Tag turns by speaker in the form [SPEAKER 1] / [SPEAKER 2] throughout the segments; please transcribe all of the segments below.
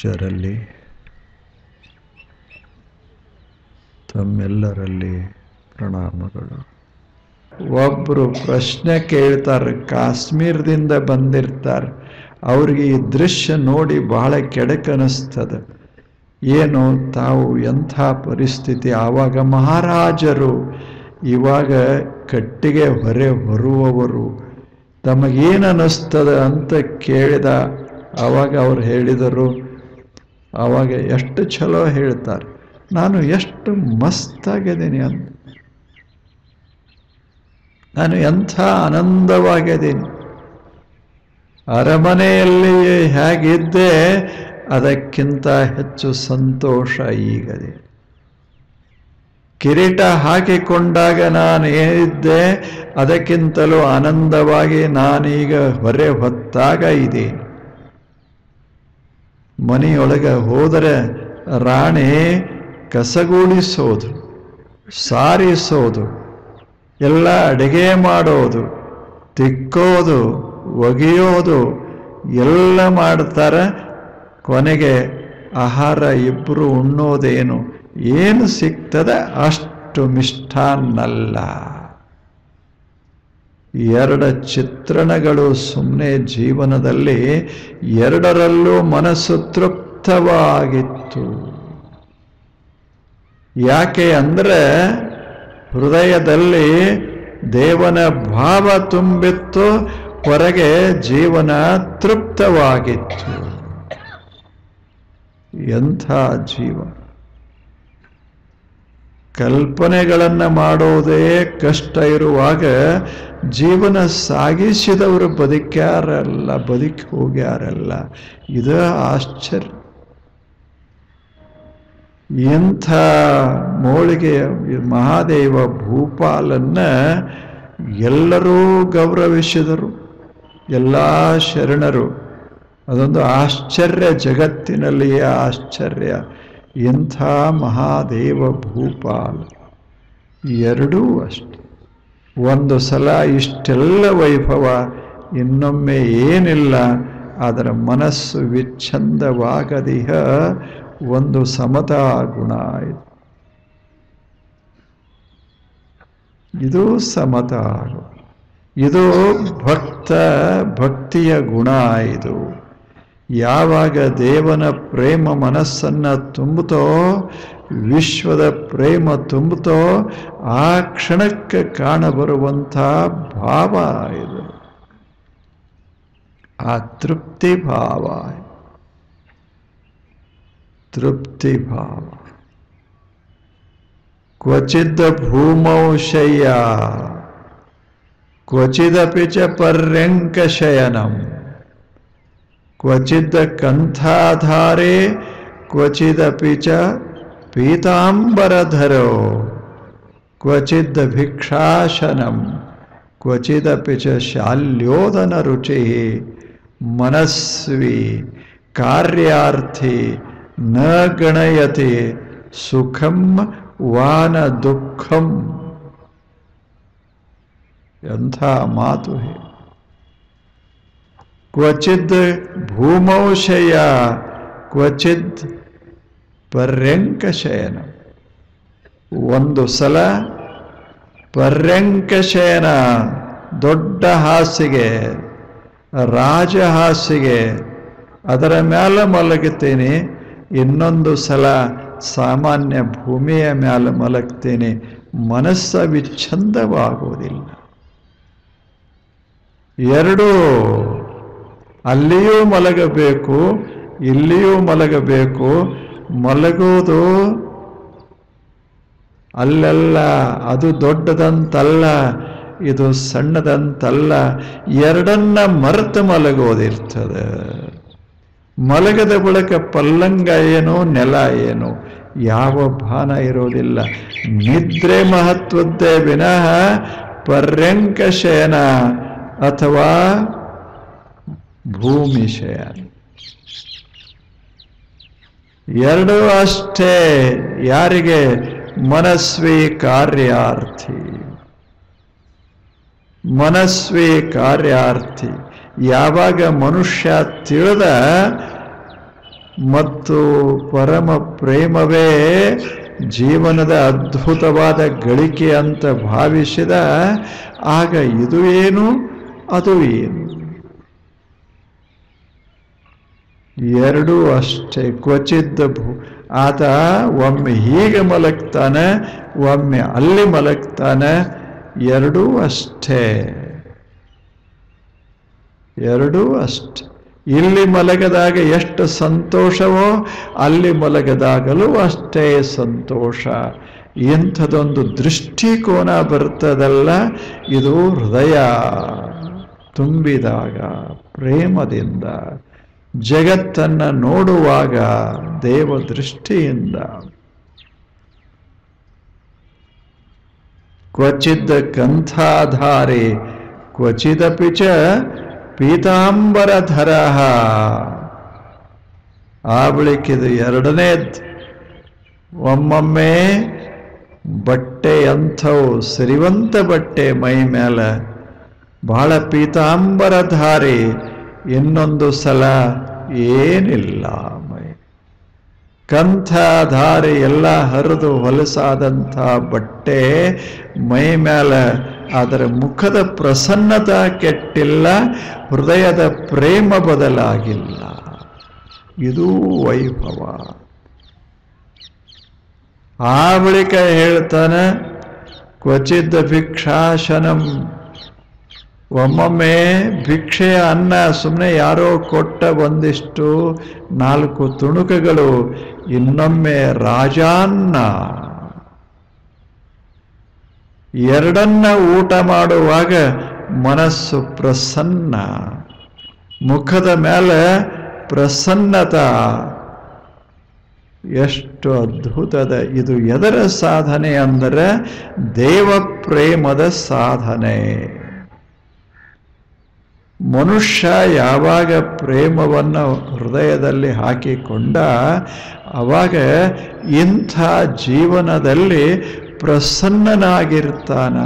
[SPEAKER 1] ಪೂಜ್ಯರಲ್ಲಿ ತಮ್ಮೆಲ್ಲರಲ್ಲಿ ಪ್ರಣಾಮಗಳು. ಒಬ್ಬರು ಪ್ರಶ್ನೆ ಕೇಳ್ತಾರೆ, ಕಾಶ್ಮೀರದಿಂದ ಬಂದಿರ್ತಾರೆ, ಅವ್ರಿಗೆ ಈ ದೃಶ್ಯ ನೋಡಿ ಬಹಳ ಕೆಡಕನಿಸ್ತದೆ. ಏನು ತಾವು ಎಂಥ ಪರಿಸ್ಥಿತಿ, ಆವಾಗ ಮಹಾರಾಜರು, ಇವಾಗ ಕಟ್ಟಿಗೆ ಹೊರುವವರು, ತಮಗೇನು ಅನ್ನಿಸ್ತದೆ ಅಂತ ಕೇಳಿದ. ಆವಾಗ ಅವ್ರು ಹೇಳಿದರು, ಆವಾಗ ಎಷ್ಟು ಚಲೋ ಹೇಳ್ತಾರೆ, ನಾನು ಎಷ್ಟು ಮಸ್ತಾಗಿದ್ದೀನಿ ಅಂತ, ನಾನು ಎಂಥ ಆನಂದವಾಗಿದ್ದೀನಿ, ಅರಮನೆಯಲ್ಲಿ ಹೇಗಿದ್ದೆ ಅದಕ್ಕಿಂತ ಹೆಚ್ಚು ಸಂತೋಷ ಈಗದೆ. ಕಿರೀಟ ಹಾಕಿಕೊಂಡಾಗ ನಾನು ಏನಿದ್ದೆ ಅದಕ್ಕಿಂತಲೂ ಆನಂದವಾಗಿ ನಾನೀಗ ಹೊರೆ ಹೊತ್ತಾಗ ಇದೆ. ಮನೆಯೊಳಗೆ ಹೋದರೆ ರಾಣಿ ಕಸಗೂಡಿಸೋದು, ಸಾರಿಸೋದು, ಎಲ್ಲ ಅಡುಗೆ ಮಾಡೋದು, ತಿಕ್ಕೋದು, ಒಗೆಯೋದು ಎಲ್ಲ ಮಾಡ್ತಾರೆ. ಕೊನೆಗೆ ಆಹಾರ ಇಬ್ಬರು ಉಣ್ಣೋದೇನು, ಏನು ಸಿಗ್ತದೆ ಅಷ್ಟು ಮಿಷ್ಟಾನ್ನಲ್ಲ. ಎರಡು ಚಿತ್ರಣಗಳು ಸುಮ್ಮನೆ ಜೀವನದಲ್ಲಿ, ಎರಡರಲ್ಲೂ ಮನಸ್ಸು ತೃಪ್ತವಾಗಿತ್ತು. ಯಾಕೆ ಅಂದರೆ ಹೃದಯದಲ್ಲಿ ದೇವನ ಭಾವ ತುಂಬಿತ್ತು, ಹೊರಗೆ ಜೀವನ ತೃಪ್ತವಾಗಿತ್ತು. ಎಂಥ ಜೀವ! ಕಲ್ಪನೆಗಳನ್ನು ಮಾಡೋದೇ ಕಷ್ಟ ಇರುವಾಗ ಜೀವನ ಸಾಗಿಸಿದವರು ಬದುಕ್ಯಾರಲ್ಲ, ಬದುಕಿ ಹೋಗ್ಯಾರಲ್ಲ. ಇದು ಆಶ್ಚರ್ಯ. ಎಂಥ ಮೋಳಿಗೆ ಮಹಾದೇವ ಭೂಪಾಲನ್ನ ಎಲ್ಲರೂ ಗೌರವಿಸಿದರು, ಎಲ್ಲ ಶರಣರು. ಅದೊಂದು ಆಶ್ಚರ್ಯ, ಜಗತ್ತಿನಲ್ಲಿಯೇ ಆಶ್ಚರ್ಯ. ಎಂಥ ಮಹಾದೇವ ಭೂಪಾಲ! ಎರಡೂ ಅಷ್ಟೆ. ಒಂದು ಸಲ ಇಷ್ಟೆಲ್ಲ ವೈಭವ, ಇನ್ನೊಮ್ಮೆ ಏನಿಲ್ಲ. ಅದರ ಮನಸ್ಸು ವಿಚ್ಛಂದವಾಗದಿಹ ಒಂದು ಸಮತಾ ಗುಣ ಇದು. ಇದು ಸಮತಾ, ಇದು ಭಕ್ತಿಯ ಗುಣ. ಇದು ಯಾವಾಗ ದೇವನ ಪ್ರೇಮ ಮನಸ್ಸನ್ನು ತುಂಬುತ್ತೋ, ವಿಶ್ವದ ಪ್ರೇಮ ತುಂಬುತ್ತೋ, ಆ ಕ್ಷಣಕ್ಕೆ ಕಾಣಬರುವಂಥ ಭಾವ ಇದು, ಆ ತೃಪ್ತಿ ಭಾವ. ತೃಪ್ತಿ ಭಾವ. ಕ್ವಚಿದ್ ಭೂಮೌ ಶಯ್ಯ ಕ್ವಚಿದಪಿ ಚ ಪರ್ಯಂಕ ಶಯನಂ ಕ್ವಚಿದ್ ಕಂಥಾಧಾರೆ ಕ್ವಚಿದಪಿ ಚ ಪೀತಾಂಬರಧರೋ ಕ್ವಚಿದ್ ಭಿಕ್ಷಾಸನಂ ಕ್ವಚಿದಪಿ ಚ ಶಾಲ್ಯೋದನ ರುಚಿ ಮನಸ್ವಿ ಕಾರ್ಯಾರ್ಥಿ ನ ಗಣಯತಿ ಸುಖಂ ವಾನ ದುಃಖಂ. ಎಂಥ ಮಾತು ಹೇ! ಕ್ವಚಿದ್ ಭೂಮೌ ಶಯ್ಯ ಕ್ವಚಿದ್ ಪರ್ಯಂಕ ಶಯನ. ಒಂದು ಸಲ ಪರ್ಯಂಕ ಶಯನ, ದೊಡ್ಡ ಹಾಸಿಗೆ, ರಾಜಹಾಸಿಗೆ, ಅದರ ಮೇಲೆ ಮಲಗುತ್ತೇನೆ. ಇನ್ನೊಂದು ಸಲ ಸಾಮಾನ್ಯ ಭೂಮಿಯ ಮೇಲೆ ಮಲಗ್ತೇನೆ. ಮನಸ್ಸ ವಿಚ್ಛಂದವಾಗುವುದಿಲ್ಲ. ಎರಡೂ, ಅಲ್ಲಿಯೂ ಮಲಗಬೇಕು, ಇಲ್ಲಿಯೂ ಮಲಗಬೇಕು. ಮಲಗೋದು ಅಲ್ಲೆಲ್ಲ, ಅದು ದೊಡ್ಡದಂತಲ್ಲ, ಇದು ಸಣ್ಣದಂತಲ್ಲ. ಎರಡನ್ನ ಮರೆತು ಮಲಗೋದಿರ್ತದೆ. ಮಲಗದ ಬಳಿಕ ಪಲ್ಲಂಗ ಏನು, ನೆಲ ಏನು, ಯಾವ ಭಾನ ಇರೋದಿಲ್ಲ. ನಿದ್ರೆ ಮಹತ್ವದ್ದೇ ವಿನಃ ಪರ್ಯಂಕ ಶಯನ ಅಥವಾ ಭೂಮಿ ಶಯನ ಎರಡೂ ಅಷ್ಟೇ. ಯಾರಿಗೆ? ಮನಸ್ವಿ ಕಾರ್ಯಾರ್ಥಿ. ಮನಸ್ವಿ ಕಾರ್ಯಾರ್ಥಿ. ಯಾವಾಗ ಮನುಷ್ಯ ತಿಳಿದ ಮತ್ತು ಪರಮ ಪ್ರೇಮವೇ ಜೀವನದ ಅದ್ಭುತವಾದ ಗಳಿಕೆ ಅಂತ ಭಾವಿಸಿದ ಆಗ ಇದು ಏನು ಅದು ಏನು ಎರಡೂ ಅಷ್ಟೇ. ಕ್ವಚಿತ್ ಆತ ಒಮ್ಮೆ ಹೀಗೆ ಮಲಗ್ತಾನೆ, ಒಮ್ಮೆ ಅಲ್ಲಿ ಮಲಗ್ತಾನೆ, ಎರಡೂ ಅಷ್ಟೇ, ಎರಡೂ ಅಷ್ಟೇ. ಇಲ್ಲಿ ಮಲಗದಾಗ ಎಷ್ಟು ಸಂತೋಷವೋ ಅಲ್ಲಿ ಮಲಗದಾಗಲೂ ಅಷ್ಟೇ ಸಂತೋಷ. ಇಂಥದೊಂದು ದೃಷ್ಟಿಕೋನ ಬರ್ತದಲ್ಲ, ಇದು ಹೃದಯ ತುಂಬಿದಾಗ ಪ್ರೇಮದಿಂದ ಜಗತ್ತನ್ನು ನೋಡುವಾಗ ದೇವ ದೃಷ್ಟಿಯಿಂದ. ಕ್ವಚಿದ್ ಕಂಥಾಧಾರಿ ಕ್ವಚಿದಪಿ ಚ ಪೀತಾಂಬರಧರ. ಆ ಬಳಿಕಿದು ಎರಡನೇದ್. ಒಮ್ಮೊಮ್ಮೆ ಬಟ್ಟೆ ಅಂಥವು ಸಿರಿವಂತ ಬಟ್ಟೆ ಮೈ ಮೇಲೆ, ಬಹಳ ಪೀತಾಂಬರಧಾರಿ. ಇನ್ನೊಂದು ಸಲ ಏನಿಲ್ಲ ಮೈ. ಕಂಥಾಧಾರಿ ಎಲ್ಲ ಹರಿದು ಹೊಲಸಾದಂಥ ಬಟ್ಟೆ ಮೈ ಮೇಲೆ, ಅದರ ಮುಖದ ಪ್ರಸನ್ನತ ಕೆಟ್ಟಿಲ್ಲ, ಹೃದಯದ ಪ್ರೇಮ ಬದಲಾಗಿಲ್ಲ. ಇದು ವೈಭವ. ಆ ಬಳಿಕ ಹೇಳ್ತಾನೆ ಕ್ವಚಿದ್ ಭಿಕ್ಷಾಶನಂ. ಒಮ್ಮೊಮ್ಮೆ ಭಿಕ್ಷೆಯ ಅನ್ನ ಸುಮ್ಮನೆ ಯಾರೋ ಕೊಟ್ಟ ಒಂದಿಷ್ಟು 4 ತುಣುಕುಗಳು, ಇನ್ನೊಮ್ಮೆ ರಾಜಾನ್ನ. ಎರಡನ್ನ ಊಟ ಮಾಡುವಾಗ ಮನಸ್ಸು ಪ್ರಸನ್ನ, ಮುಖದ ಮೇಲೆ ಪ್ರಸನ್ನತ. ಎಷ್ಟು ಅದ್ಭುತದ ಇದು. ಎದರ ಸಾಧನೆ ಅಂದರೆ ದೇವ ಪ್ರೇಮದ ಸಾಧನೆ. ಮನುಷ್ಯ ಯಾವಾಗ ಪ್ರೇಮವನ್ನು ಹೃದಯದಲ್ಲಿ ಹಾಕಿಕೊಂಡ ಅವಾಗ ಇಂಥ ಜೀವನದಲ್ಲಿ ಪ್ರಸನ್ನನಾಗಿರ್ತಾನ.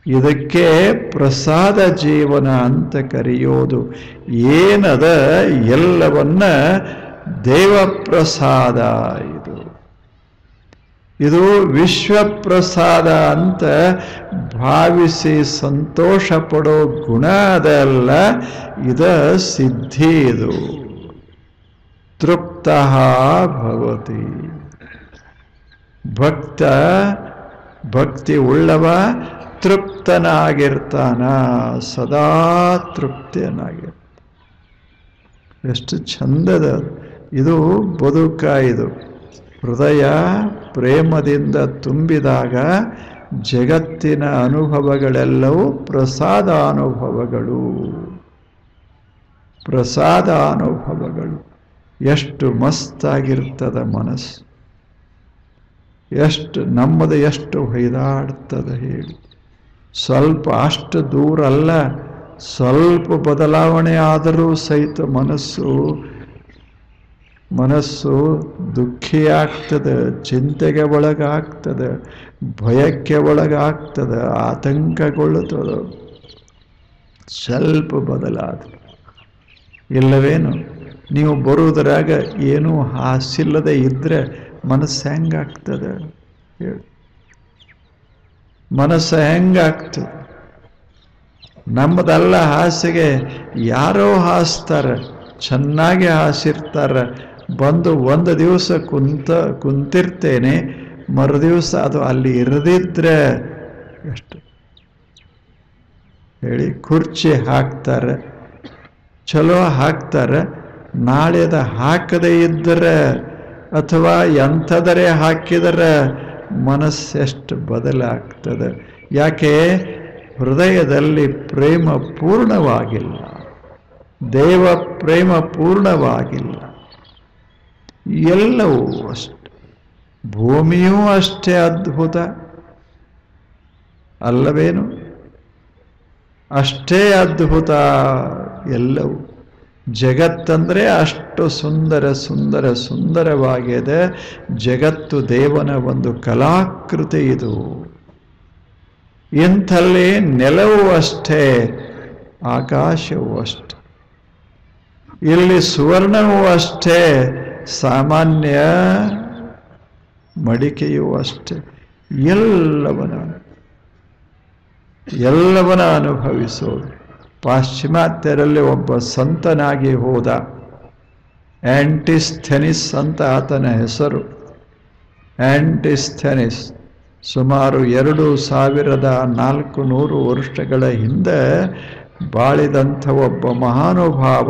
[SPEAKER 1] ಇದಕ್ಕೆ ಪ್ರಸಾದ ಜೀವನ ಅಂತ ಕರೆಯೋದು. ಏನದ ಎಲ್ಲವನ್ನ ದೇವಪ್ರಸಾದ. ಇದು ವಿಶ್ವಪ್ರಸಾದ ಅಂತ ಭಾವಿಸಿ ಸಂತೋಷ ಪಡೋ ಗುಣ ಅದಲ್ಲ, ಇದ ಸಿದ್ಧಿ. ಇದು ತೃಪ್ತ ಭವತಿ. ಭಕ್ತಿ ಉಳ್ಳವ ತೃಪ್ತನಾಗಿರ್ತಾನ, ಸದಾ ತೃಪ್ತಿಯನಾಗಿರ್ತಾನ. ಎಷ್ಟು ಚಂದದ ಇದು ಬದುಕ. ಇದು ಹೃದಯ ಪ್ರೇಮದಿಂದ ತುಂಬಿದಾಗ ಜಗತ್ತಿನ ಅನುಭವಗಳೆಲ್ಲವೂ ಪ್ರಸಾದಾನುಭವಗಳು. ಪ್ರಸಾದಾನುಭವಗಳು. ಎಷ್ಟು ಮಸ್ತಾಗಿರ್ತದ ಮನಸ್ಸು, ಎಷ್ಟು ನಮ್ಮದು ಎಷ್ಟು ಹೊಯ್ದಾಡ್ತದೆ ಹೇಳಿ. ಸ್ವಲ್ಪ ಅಷ್ಟು ದೂರ ಅಲ್ಲ, ಸ್ವಲ್ಪ ಬದಲಾವಣೆ ಆದರೂ ಸಹಿತ ಮನಸ್ಸು ದುಃಖಿಯಾಗ್ತದೆ, ಚಿಂತೆಗೆ ಒಳಗಾಗ್ತದೆ, ಭಯಕ್ಕೆ ಒಳಗಾಗ್ತದೆ, ಆತಂಕಗೊಳ್ಳುತ್ತದೆ. ಸ್ವಲ್ಪ ಬದಲಾದ ಇಲ್ಲವೇನು? ನೀವು ಬರುವುದರಾಗ ಏನೂ ಹಾಸಿಲ್ಲದೆ ಇದ್ರೆ ಮನಸ್ಸು ಹೆಂಗಾಗ್ತದೆ ಹೇಳಿ? ಮನಸ್ಸು ಹೆಂಗಾಗ್ತದೆ? ನಮ್ಮದಲ್ಲ ಹಾಸಿಗೆ, ಯಾರೋ ಹಾಸ್ತಾರೆ, ಚೆನ್ನಾಗಿ ಹಾಸಿರ್ತಾರೆ. ಬಂದು ಒಂದು ದಿವಸ ಕುಂತಿರ್ತೇನೆ, ಮರುದಿವಸ ಅದು ಅಲ್ಲಿ ಇರದಿದ್ರೆ ಎಷ್ಟು ಹೇಳಿ. ಕುರ್ಚಿ ಹಾಕ್ತಾರೆ, ಚಲೋ ಹಾಕ್ತಾರೆ, ನಾಳೆದ ಹಾಕದೇ ಇದ್ದರೆ ಅಥವಾ ಎಂಥದರೆ ಹಾಕಿದರೆ ಮನಸ್ಸೆಷ್ಟು ಬದಲಾಗ್ತದೆ. ಯಾಕೆ? ಹೃದಯದಲ್ಲಿ ಪ್ರೇಮ ಪೂರ್ಣವಾಗಿಲ್ಲ, ದೇವ ಪ್ರೇಮ ಪೂರ್ಣವಾಗಿಲ್ಲ. ಎಲ್ಲವೂ ಅಷ್ಟೆ. ಭೂಮಿಯೂ ಅಷ್ಟೇ ಅದ್ಭುತ ಅಲ್ಲವೇನು? ಅಷ್ಟೇ ಅದ್ಭುತ ಎಲ್ಲವೂ. ಜಗತ್ತಂದ್ರೆ ಅಷ್ಟು ಸುಂದರವಾಗಿದೆ. ಜಗತ್ತು ದೇವನ ಒಂದು ಕಲಾಕೃತಿ. ಇದು ಇಂಥಲ್ಲಿ ನೆಲವೂ ಅಷ್ಟೇ, ಆಕಾಶವೂ ಅಷ್ಟೇ. ಇಲ್ಲಿ ಸುವರ್ಣವೂ ಅಷ್ಟೇ, ಸಾಮಾನ್ಯ ಮಡಿಕೆಯೂ ಅಷ್ಟೇ. ಎಲ್ಲವನ್ನ ಅನುಭವಿಸೋದು. ಪಾಶ್ಚಿಮಾತ್ಯರಲ್ಲಿ ಒಬ್ಬ ಸಂತನಾಗಿ ಹೋದ, ಆಂಟಿಸ್ಥೆನಿಸ್ ಅಂತ ಆತನ ಹೆಸರು. ಆಂಟಿಸ್ಥೆನಿಸ್ ಸುಮಾರು 2400 ವರ್ಷಗಳ ಹಿಂದೆ ಬಾಳಿದಂಥ ಒಬ್ಬ ಮಹಾನುಭಾವ.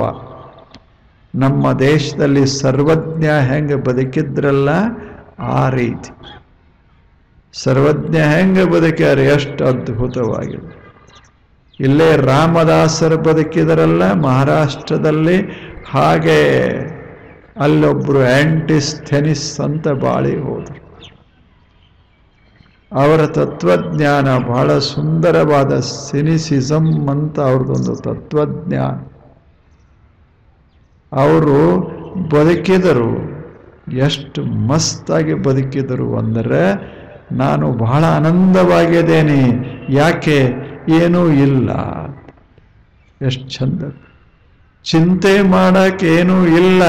[SPEAKER 1] ನಮ್ಮ ದೇಶದಲ್ಲಿ ಸರ್ವಜ್ಞ ಹೆಂಗೆ ಬದುಕಿದ್ರಲ್ಲ ಆ ರೀತಿ ಸರ್ವಜ್ಞ ಹೆಂಗೆ ಬದುಕ್ಯಾರ, ಎಷ್ಟು ಅದ್ಭುತವಾಗಿದೆ. ಇಲ್ಲೇ ರಾಮದಾಸರು ಬದುಕಿದರಲ್ಲ ಮಹಾರಾಷ್ಟ್ರದಲ್ಲಿ, ಹಾಗೆ ಅಲ್ಲೊಬ್ಬರು ಆಂಟಿಸ್ಥೆನಿಸ್ ಅಂತ ಬಾಳಿ ಹೋದರು. ಅವರ ತತ್ವಜ್ಞಾನ ಬಹಳ ಸುಂದರವಾದ ಸಿನಿಸಿಸಮ್ ಅಂತ ಅವ್ರದ್ದೊಂದು ತತ್ವಜ್ಞಾನ. ಅವರು ಬದುಕಿದರು, ಎಷ್ಟು ಮಸ್ತಾಗಿ ಬದುಕಿದರು ಅಂದರೆ, ನಾನು ಬಹಳ ಆನಂದವಾಗಿದ್ದೇನೆ. ಯಾಕೆ? ಏನೂ ಇಲ್ಲ. ಎಷ್ಟು ಚಂದ. ಚಿಂತೆ ಮಾಡಕ್ಕೇನೂ ಇಲ್ಲ,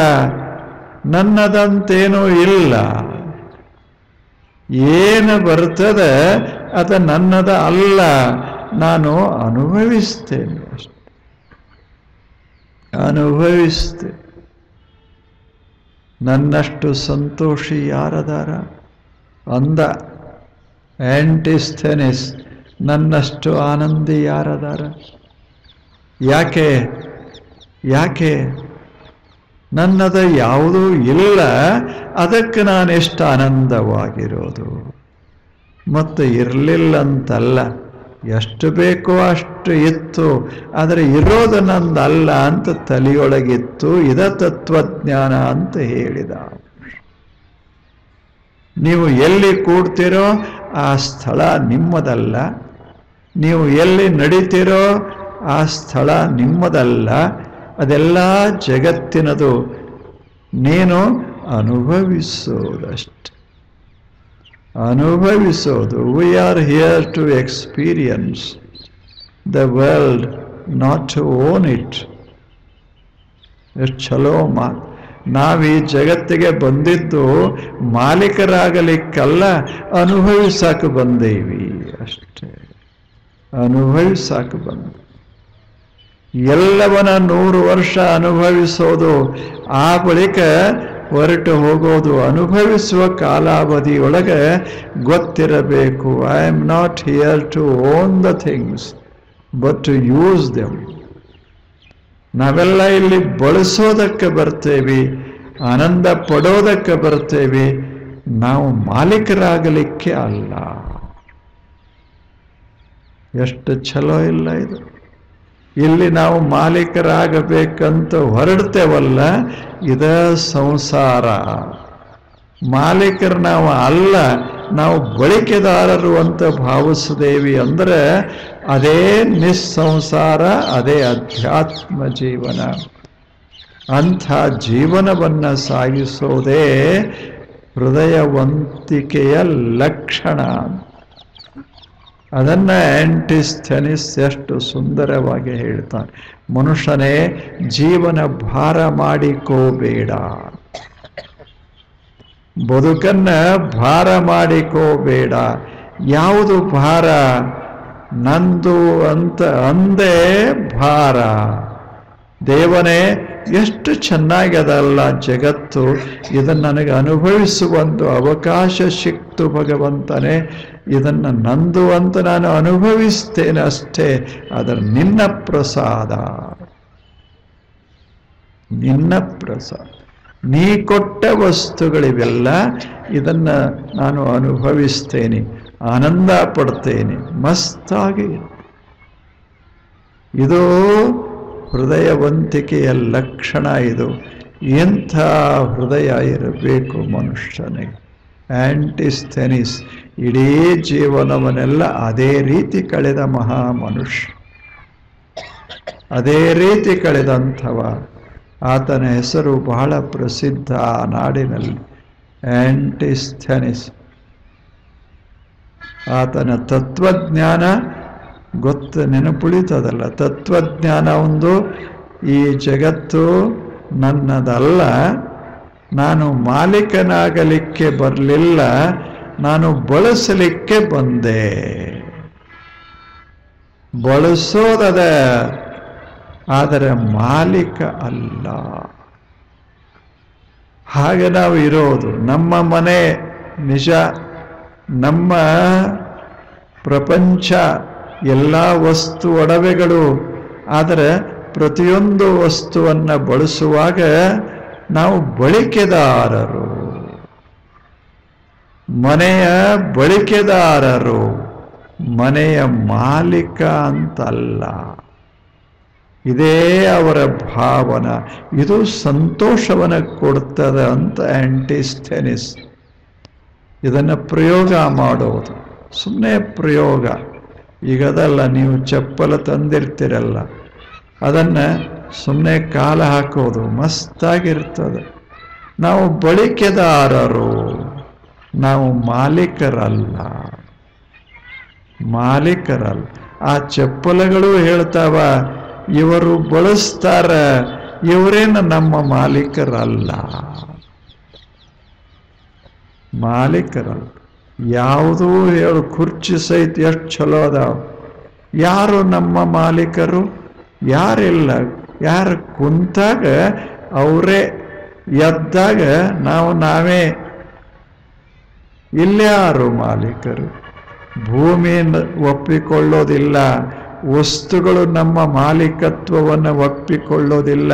[SPEAKER 1] ನನ್ನದಂತೇನೂ ಇಲ್ಲ. ಏನು ಬರ್ತದೆ ಅದು ನನ್ನದ ಅಲ್ಲ, ನಾನು ಅನುಭವಿಸ್ತೇನೆ ಅಷ್ಟೆ. ಅನುಭವಿಸ್ತೇನೆ. ನನ್ನಷ್ಟು ಸಂತೋಷಿ ಯಾರದಾರ ಅಂದ ಆಂಟಿಸ್ಥೆನಿಸ್. ನನ್ನಷ್ಟು ಆನಂದಿ ಯಾರದಾರ? ಯಾಕೆ ನನ್ನದ ಯಾವುದೂ ಇಲ್ಲ, ಅದಕ್ಕೆ ನಾನೆಷ್ಟು ಆನಂದವಾಗಿರೋದು. ಮತ್ತು ಇರಲಿಲ್ಲ ಅಂತಲ್ಲ, ಎಷ್ಟು ಬೇಕೋ ಅಷ್ಟು ಇತ್ತು, ಆದರೆ ಇರೋದು ನಂದಲ್ಲ ಅಂತ ತಲೆಯೊಳಗಿತ್ತು. ಇದ ತತ್ವಜ್ಞಾನ ಅಂತ ಹೇಳಿದ. ನೀವು ಎಲ್ಲಿ ಕೂಡ್ತೀರೋ ಆ ಸ್ಥಳ ನಿಮ್ಮದಲ್ಲ, ನೀವು ಎಲ್ಲಿ ನಡೀತೀರೋ ಆ ಸ್ಥಳ ನಿಮ್ಮದಲ್ಲ, ಅದೆಲ್ಲ ಜಗತ್ತಿನದು. ನೀನು ಅನುಭವಿಸೋದಷ್ಟೆ, ಅನುಭವಿಸೋದು. We are here to experience the world, not to own it. ಎಷ್ಟು ಚಲೋ ಮಾತು. ನಾವೀ ಜಗತ್ತಿಗೆ ಬಂದಿದ್ದು ಮಾಲೀಕರಾಗಲಿಕ್ಕಲ್ಲ, ಅನುಭವಿಸಕ್ಕೆ ಬಂದೇವಿ ಅಷ್ಟೇ. ಅನುಭವಿಸಕ್ಕೆ ಬಂದ. ಎಲ್ಲವನ್ನ 100 ವರ್ಷ ಅನುಭವಿಸೋದು, ಆ ಬಳಿಕ ಹೊರಟು ಹೋಗೋದು. ಅನುಭವಿಸುವ ಕಾಲಾವಧಿಯೊಳಗೆ ಗೊತ್ತಿರಬೇಕು, I am not here to own the things but to use them. ನಾವೆಲ್ಲ ಇಲ್ಲಿ ಬಳಸೋದಕ್ಕೆ ಬರ್ತೇವೆ, ಆನಂದ ಪಡೋದಕ್ಕೆ ಬರ್ತೇವೆ, ನಾವು ಮಾಲೀಕರಾಗಲಿಕ್ಕೆ ಅಲ್ಲ. ಎಷ್ಟು ಚಲೋ ಇಲ್ಲ ಇದು. ಇಲ್ಲಿ ನಾವು ಮಾಲೀಕರಾಗಬೇಕಂತ ಹೊರಡ್ತೇವಲ್ಲ, ಇದ ಸಂಸಾರ. ಮಾಲೀಕರು ನಾವು ಅಲ್ಲ, ನಾವು ಬಳಕೆದಾರರು ಅಂತ ಭಾವಿಸಿದೇವಿ ಅಂದರೆ ಅದೇ ನಿಸ್ಸಂಸಾರ, ಅದೇ ಅಧ್ಯಾತ್ಮ ಜೀವನ. ಅಂಥ ಜೀವನವನ್ನು ಸಾಗಿಸೋದೇ ಹೃದಯವಂತಿಕೆಯ ಲಕ್ಷಣ. ಅದನ್ನ ಆಂಟಿಸ್ಥೆನಿಸ್ ಎಷ್ಟು ಸುಂದರವಾಗಿ ಹೇಳ್ತಾನೆ. ಮನುಷ್ಯನೇ, ಜೀವನ ಭಾರ ಮಾಡಿಕೋಬೇಡ, ಬದುಕನ್ನ ಭಾರ ಮಾಡಿಕೋಬೇಡ. ಯಾವುದು ಭಾರ? ನಂದು ಅಂತ ಅಂದೇ ಭಾರ. ದೇವನೇ, ಎಷ್ಟು ಚೆನ್ನಾಗದಲ್ಲ ಜಗತ್ತು, ಇದನ್ನು ನನಗೆ ಅನುಭವಿಸುವಂತ ಅವಕಾಶ ಸಿಕ್ತು ಭಗವಂತನೇ, ಇದನ್ನು ನಂದು ಅಂತ ನಾನು ಅನುಭವಿಸ್ತೇನೆ ಅಷ್ಟೇ. ಅದರ ನಿನ್ನ ಪ್ರಸಾದ, ನಿನ್ನ ಪ್ರಸಾದ. ನೀ ಕೊಟ್ಟ ವಸ್ತುಗಳಿವೆಲ್ಲ, ಇದನ್ನ ನಾನು ಅನುಭವಿಸ್ತೇನೆ, ಆನಂದ ಪಡ್ತೇನೆ, ಮಸ್ತಾಗಿ. ಇದು ಹೃದಯವಂತಿಕೆಯ ಲಕ್ಷಣ. ಇದು ಎಂಥ ಹೃದಯ ಇರಬೇಕು ಮನುಷ್ಯನಿಗೆ. ಆಂಟಿಸ್ಥೆನಿಸ್ ಇಡೀ ಜೀವನವನ್ನೆಲ್ಲ ಅದೇ ರೀತಿ ಕಳೆದ ಮಹಾ ಮನುಷ್ಯ, ಅದೇ ರೀತಿ ಕಳೆದಂಥವ. ಆತನ ಹೆಸರು ಬಹಳ ಪ್ರಸಿದ್ಧ ಆ ನಾಡಿನಲ್ಲಿ, ಆಂಟಿಸ್ಥೆನಿಸ್. ಆತನ ತತ್ವಜ್ಞಾನ ಗೊತ್ತು, ನೆನಪುಳಿತದಲ್ಲ. ತತ್ವಜ್ಞಾನ ಒಂದು, ಈ ಜಗತ್ತು ನನ್ನದಲ್ಲ, ನಾನು ಮಾಲೀಕನಾಗಲಿಕ್ಕೆ ಬರಲಿಲ್ಲ, ನಾನು ಬಳಸಲಿಕ್ಕೆ ಬಂದೆ. ಬಳಸೋದದ, ಆದರೆ ಮಾಲೀಕ ಅಲ್ಲ. ಹಾಗೆ ನಾವು ಇರೋದು. ನಮ್ಮ ಮನೆ ನಿಜ, ನಮ್ಮ ಪ್ರಪಂಚ, ಎಲ್ಲ ವಸ್ತು ಒಡವೆಗಳು. ಆದರೆ ಪ್ರತಿಯೊಂದು ವಸ್ತುವನ್ನು ಬಳಸುವಾಗ ನಾವು ಬಳಕೆದಾರರು, ಮನೆಯ ಬಳಕೆದಾರರು, ಮನೆಯ ಮಾಲೀಕ ಅಂತಲ್ಲ. ಇದೇ ಅವರ ಭಾವನ. ಇದು ಸಂತೋಷವನ್ನು ಕೊಡ್ತದೆ ಅಂತ ಆಂಟಿಸ್ಥೆನಿಸ್. ಇದನ್ನು ಪ್ರಯೋಗ ಮಾಡೋದು, ಸುಮ್ಮನೆ ಪ್ರಯೋಗ. ಈಗದಲ್ಲ, ನೀವು ಚಪ್ಪಲ ತಂದಿರ್ತೀರಲ್ಲ, ಅದನ್ನು ಸುಮ್ಮನೆ ಕಾಲ ಹಾಕೋದು ಮಸ್ತಾಗಿರ್ತದೆ. ನಾವು ಬಳಕೆದಾರರು, ನಾವು ಮಾಲೀಕರಲ್ಲ. ಮಾಲೀಕರಲ್ಲ. ಆ ಚಪ್ಪಲಗಳು ಹೇಳ್ತಾವ, ಇವರು ಬಳಸ್ತಾರ, ಇವರೇನು ನಮ್ಮ ಮಾಲೀಕರಲ್ಲ. ಮಾಲೀಕರಲ್ಲ. ಯಾವುದೂ ಹೇಳು, ಕುರ್ಚಿ ಸಹಿತ ಎಷ್ಟು ಚಲೋ ಅದಾವ. ಯಾರು ನಮ್ಮ ಮಾಲೀಕರು? ಯಾರಿಲ್ಲ. ಯಾರು ಕುಂತಾಗ ಅವರೇ, ಎದ್ದಾಗ ನಾವೇ. ಇಲ್ಯಾರು ಮಾಲೀಕರು? ಭೂಮಿಯನ್ನು ಒಪ್ಪಿಕೊಳ್ಳೋದಿಲ್ಲ, ವಸ್ತುಗಳು ನಮ್ಮ ಮಾಲೀಕತ್ವವನ್ನು ಒಪ್ಪಿಕೊಳ್ಳೋದಿಲ್ಲ.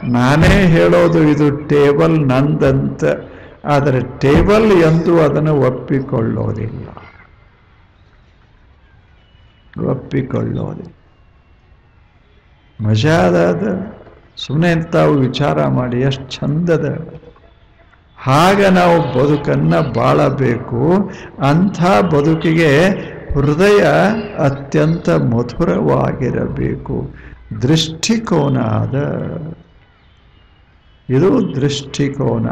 [SPEAKER 1] ನಾನೇ ಹೇಳೋದು ಇದು ಟೇಬಲ್ ನಂದಂತ, ಆದರೆ ಟೇಬಲ್ ಎಂದು ಅದನ್ನು ಒಪ್ಪಿಕೊಳ್ಳೋದಿಲ್ಲ. ಮಜಾದ. ಸುಮ್ಮನೆ ತಾವು ವಿಚಾರ ಮಾಡಿ, ಎಷ್ಟು ಚಂದದ. ಹಾಗೆ ನಾವು ಬದುಕನ್ನು ಬಾಳಬೇಕು. ಅಂಥ ಬದುಕಿಗೆ ಹೃದಯ ಅತ್ಯಂತ ಮಧುರವಾಗಿರಬೇಕು. ದೃಷ್ಟಿಕೋನ ಅದ. ಇದು ದೃಷ್ಟಿಕೋನ.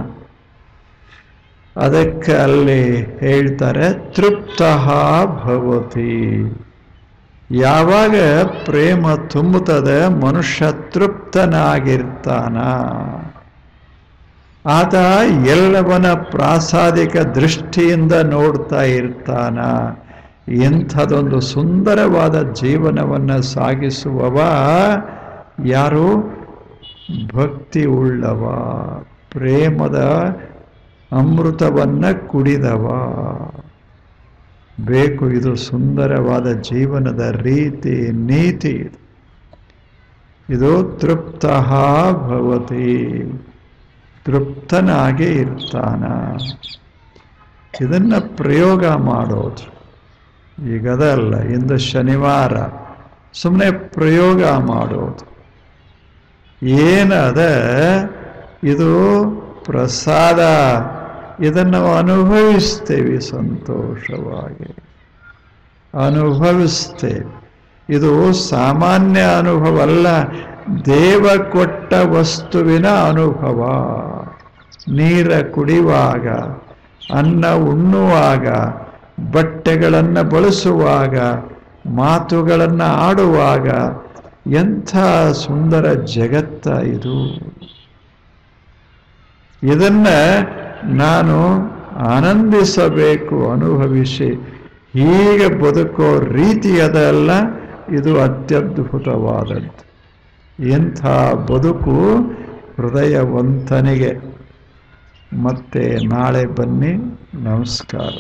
[SPEAKER 1] ಅದಕ್ಕೆ ಅಲ್ಲಿ ಹೇಳ್ತಾರೆ, ತೃಪ್ತಃ ಭವತಿ. ಯಾವಾಗ ಪ್ರೇಮ ತುಂಬುತ್ತದೆ, ಮನುಷ್ಯ ತೃಪ್ತನಾಗಿರ್ತಾನ. ಆತ ಎಲ್ಲವನ್ನ ಪ್ರಾಸಾದಿಕ ದೃಷ್ಟಿಯಿಂದ ನೋಡ್ತಾ ಇರ್ತಾನ. ಇಂಥದೊಂದು ಸುಂದರವಾದ ಜೀವನವನ್ನು ಸಾಗಿಸುವವ ಯಾರು? ಭಕ್ತಿ ಉಳ್ಳವ, ಪ್ರೇಮದ ಅಮೃತವನ್ನು ಕುಡಿದವ ಬೇಕು. ಇದು ಸುಂದರವಾದ ಜೀವನದ ರೀತಿ ನೀತಿ. ಇದು ತೃಪ್ತಃ ಭವತಿ, ತೃಪ್ತನಾಗಿ ಇರ್ತಾನ. ಇದನ್ನು ಪ್ರಯೋಗ ಮಾಡೋದು. ಈಗದಲ್ಲ, ಇಂದು ಶನಿವಾರ, ಸುಮ್ಮನೆ ಪ್ರಯೋಗ ಮಾಡೋದು. ಏನದ ಇದು? ಪ್ರಸಾದ. ಇದನ್ನು ಅನುಭವಿಸ್ತೇವೆ, ಸಂತೋಷವಾಗಿ ಅನುಭವಿಸ್ತೇವೆ. ಇದು ಸಾಮಾನ್ಯ ಅನುಭವ ಅಲ್ಲ, ದೇವ ಕೊಟ್ಟ ವಸ್ತುವಿನ ಅನುಭವ. ನೀರ ಕುಡಿಯುವಾಗ, ಅನ್ನ ಉಣ್ಣುವಾಗ, ಬಟ್ಟೆಗಳನ್ನು ಬಳಸುವಾಗ, ಮಾತುಗಳನ್ನು ಆಡುವಾಗ, ಎಂಥ ಸುಂದರ ಜಗತ್ತ ಇದು. ಇದನ್ನು ನಾನು ಆನಂದಿಸಬೇಕು, ಅನುಭವಿಸಿ. ಹೀಗೆ ಬದುಕೋ ರೀತಿಯದಲ್ಲ, ಇದು ಅತ್ಯದ್ಭುತವಾದದ್ದು. ಇಂಥ ಬದುಕು ಹೃದಯವಂತನಿಗೆ. ಮತ್ತೆ ನಾಳೆ ಬನ್ನಿ. ನಮಸ್ಕಾರ.